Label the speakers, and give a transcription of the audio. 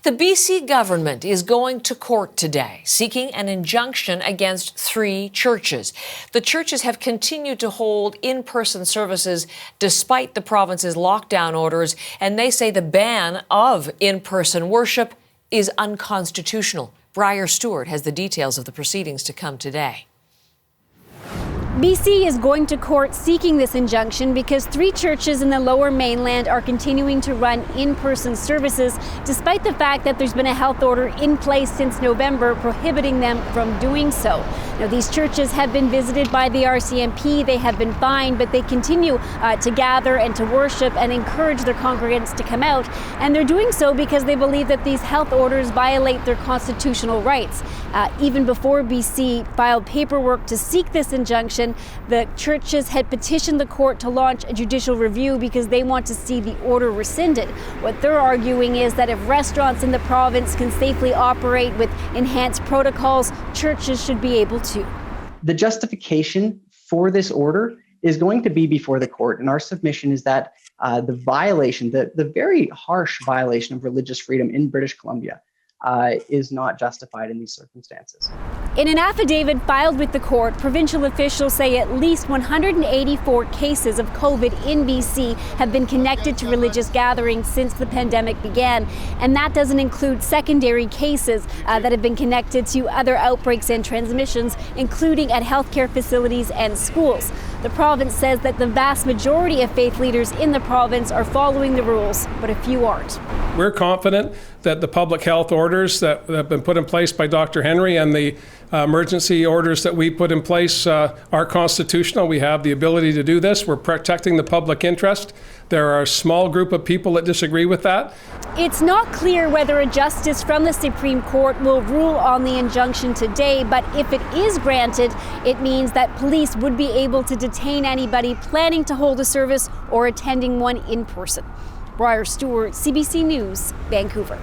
Speaker 1: The BC government is going to court today, seeking an injunction against 3 churches. The churches have continued to hold in-person services despite the province's lockdown orders, and they say the ban of in-person worship is unconstitutional. Briar Stewart has the details of the proceedings to come today.
Speaker 2: BC is going to court seeking this injunction because 3 churches in the Lower Mainland are continuing to run in-person services despite the fact that there's been a health order in place since November prohibiting them from doing so. Now, these churches have been visited by the RCMP, they have been fined, but they continue to gather and to worship and encourage their congregants to come out. And they're doing so because they believe that these health orders violate their constitutional rights. Even before BC filed paperwork to seek this injunction, the churches had petitioned the court to launch a judicial review because they want to see the order rescinded. What they're arguing is that if restaurants in the province can safely operate with enhanced protocols, churches should be able to.
Speaker 3: The justification for this order is going to be before the court, and our submission is that the violation, the very harsh violation of religious freedom in British Columbia is not justified in these circumstances.
Speaker 2: In an affidavit filed with the court, provincial officials say at least 184 cases of COVID in BC have been connected to religious gatherings since the pandemic began. And that doesn't include secondary cases that have been connected to other outbreaks and transmissions, including at healthcare facilities and schools. The province says that the vast majority of faith leaders in the province are following the rules, but a few aren't.
Speaker 4: We're confident that the public health orders that have been put in place by Dr. Henry and the emergency orders that we put in place are constitutional. We have the ability to do this. We're protecting the public interest. There are a small group of people that disagree with that.
Speaker 2: It's not clear whether a justice from the Supreme Court will rule on the injunction today, but if it is granted, it means that police would be able to detain anybody planning to hold a service or attending one in person. Briar Stewart, CBC News, Vancouver.